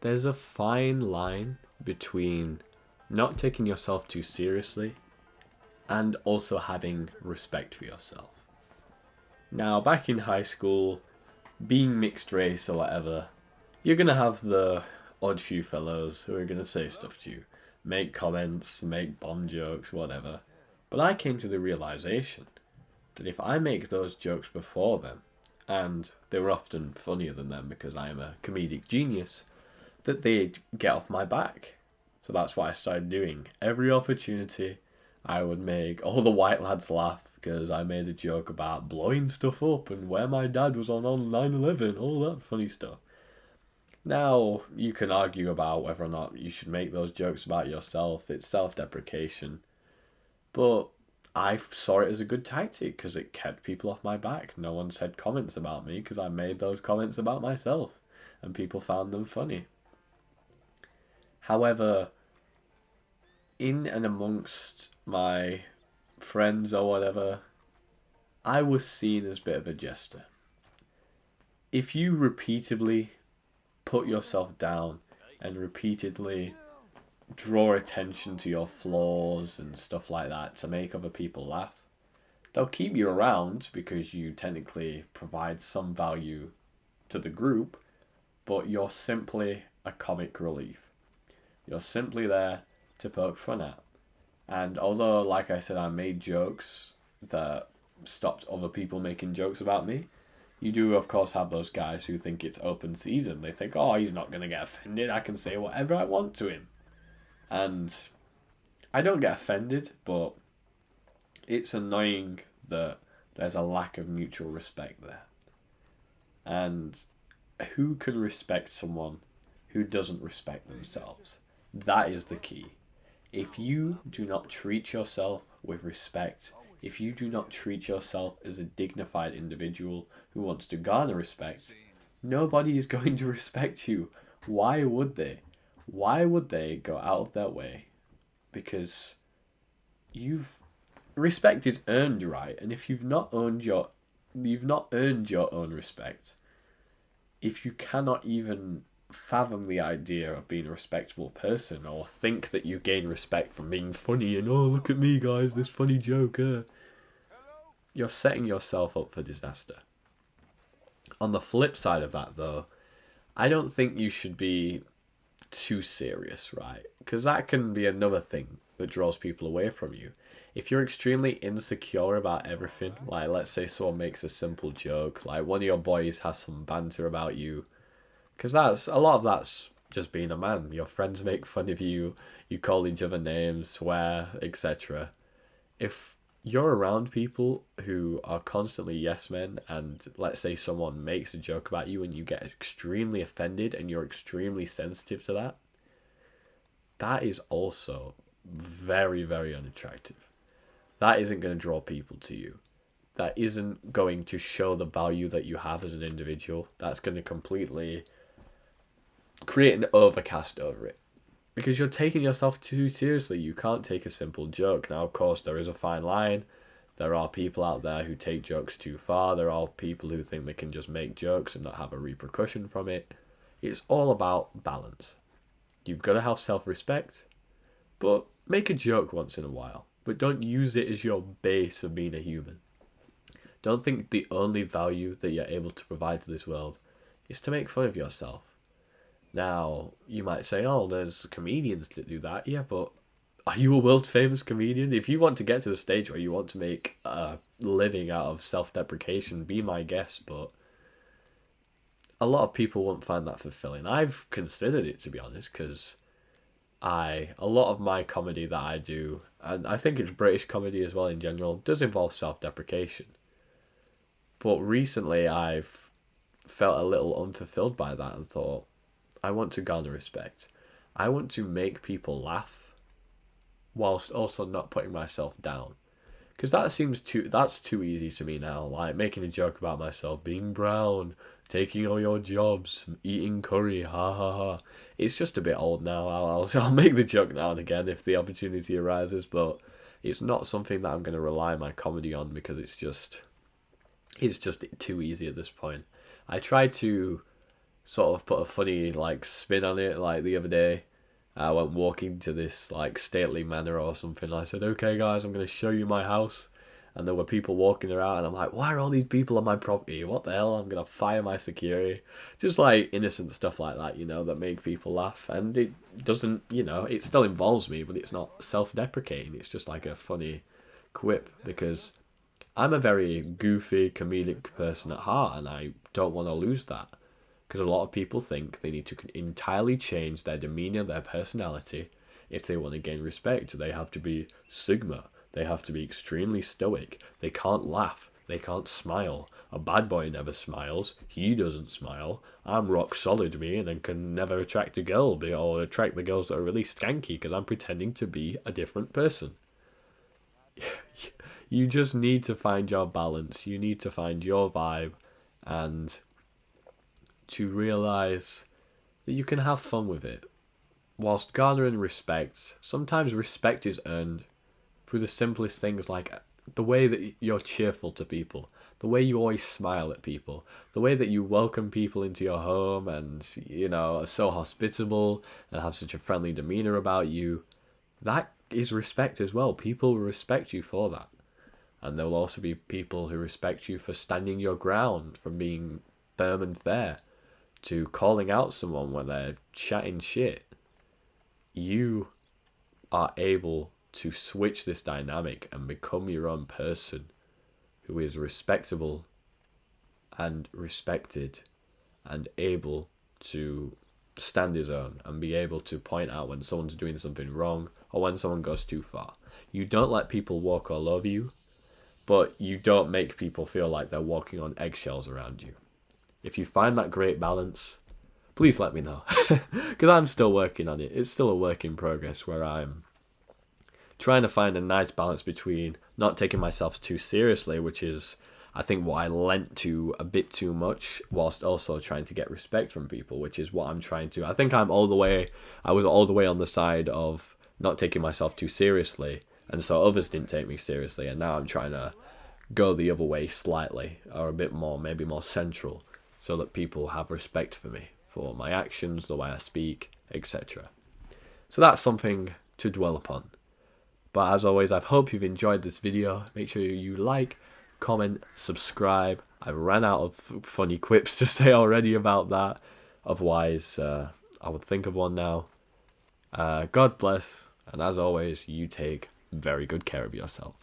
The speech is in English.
there's a fine line between not taking yourself too seriously and also having respect for yourself. Now, back in high school, being mixed race or whatever, you're going to have the odd few fellows who are going to say stuff to you, make comments, make bomb jokes, whatever. But I came to the realization that if I make those jokes before them, and they were often funnier than them because I am a comedic genius, that they'd get off my back. So that's what I started doing. Every opportunity, I would make all the white lads laugh because I made a joke about blowing stuff up and where my dad was on 9/11, all that funny stuff. Now, you can argue about whether or not you should make those jokes about yourself. It's self-deprecation. But I saw it as a good tactic because it kept people off my back. No one said comments about me because I made those comments about myself and people found them funny. However, in and amongst my friends or whatever, I was seen as a bit of a jester. If you repeatedly put yourself down and repeatedly draw attention to your flaws and stuff like that to make other people laugh, they'll keep you around because you technically provide some value to the group, but you're simply a comic relief. You're simply there to poke fun at. And although, like I said, I made jokes that stopped other people making jokes about me, you do, of course, have those guys who think it's open season. They think, oh, he's not going to get offended. I can say whatever I want to him. And I don't get offended, but it's annoying that there's a lack of mutual respect there. And who can respect someone who doesn't respect themselves? That is the key. If you do not treat yourself with respect, if you do not treat yourself as a dignified individual who wants to garner respect, nobody is going to respect you. Why would they? Why would they go out of their way? Because respect is earned, right? And if you've not earned your own respect, if you cannot even fathom the idea of being a respectable person or think that you gain respect from being funny and, oh, look at me, guys, this funny joke, you're setting yourself up for disaster. On the flip side of that, though, I don't think you should be too serious, right? Because that can be another thing that draws people away from you. If you're extremely insecure about everything, like let's say someone makes a simple joke, like one of your boys has some banter about you, because a lot of that's just being a man. Your friends make fun of you, you call each other names, swear, etc. If you're around people who are constantly yes men, and let's say someone makes a joke about you and you get extremely offended and you're extremely sensitive to that, that is also very, very unattractive. That isn't going to draw people to you. That isn't going to show the value that you have as an individual. That's going to completely create an overcast over it. Because you're taking yourself too seriously. You can't take a simple joke. Now, of course, there is a fine line. There are people out there who take jokes too far. There are people who think they can just make jokes and not have a repercussion from it. It's all about balance. You've got to have self-respect, but make a joke once in a while. But don't use it as your base of being a human. Don't think the only value that you're able to provide to this world is to make fun of yourself. Now, you might say, oh, there's comedians that do that. Yeah, but are you a world-famous comedian? If you want to get to the stage where you want to make a living out of self-deprecation, be my guest, but a lot of people won't find that fulfilling. I've considered it, to be honest, because a lot of my comedy that I do, and I think it's British comedy as well in general, does involve self-deprecation. But recently I've felt a little unfulfilled by that and thought, I want to garner respect. I want to make people laugh whilst also not putting myself down. Because that's too easy to me now. Like making a joke about myself being brown, taking all your jobs, eating curry, ha ha ha. It's just a bit old now. I'll make the joke now and again if the opportunity arises, but it's not something that I'm going to rely my comedy on because it's just too easy at this point. I try to sort of put a funny like spin on it. Like the other day, I went walking to this like stately manor or something. I said, "Okay, guys, I'm gonna show you my house." And there were people walking around, and I'm like, "Why are all these people on my property? What the hell? I'm gonna fire my security." Just like innocent stuff like that, that make people laugh. And it doesn't, it still involves me, but it's not self-deprecating. It's just like a funny quip because I'm a very goofy, comedic person at heart, and I don't want to lose that. Because a lot of people think they need to entirely change their demeanor, their personality, if they want to gain respect. They have to be Sigma. They have to be extremely stoic. They can't laugh. They can't smile. A bad boy never smiles. He doesn't smile. I'm rock solid, me, and I can never attract a girl or attract the girls that are really skanky because I'm pretending to be a different person. You just need to find your balance. You need to find your vibe and to realize that you can have fun with it. Whilst garnering respect, sometimes respect is earned through the simplest things like the way that you're cheerful to people, the way you always smile at people, the way that you welcome people into your home and, are so hospitable and have such a friendly demeanor about you. That is respect as well. People respect you for that. And there will also be people who respect you for standing your ground, from being firm and fair, to calling out someone when they're chatting shit. You are able to switch this dynamic and become your own person who is respectable and respected and able to stand his own and be able to point out when someone's doing something wrong or when someone goes too far. You don't let people walk all over you, but you don't make people feel like they're walking on eggshells around you. If you find that great balance, please let me know. Because I'm still working on it. It's still a work in progress where I'm trying to find a nice balance between not taking myself too seriously, which is, I think, what I lent to a bit too much, whilst also trying to get respect from people, which is what I'm trying to. I think I was all the way on the side of not taking myself too seriously, and so others didn't take me seriously, and now I'm trying to go the other way slightly, or a bit more, maybe more central, so that people have respect for me, for my actions, the way I speak, etc. So that's something to dwell upon. But as always, I hope you've enjoyed this video. Make sure you like, comment, subscribe. I ran out of funny quips to say already about that. Otherwise, I would think of one now. God bless. And as always, you take very good care of yourself.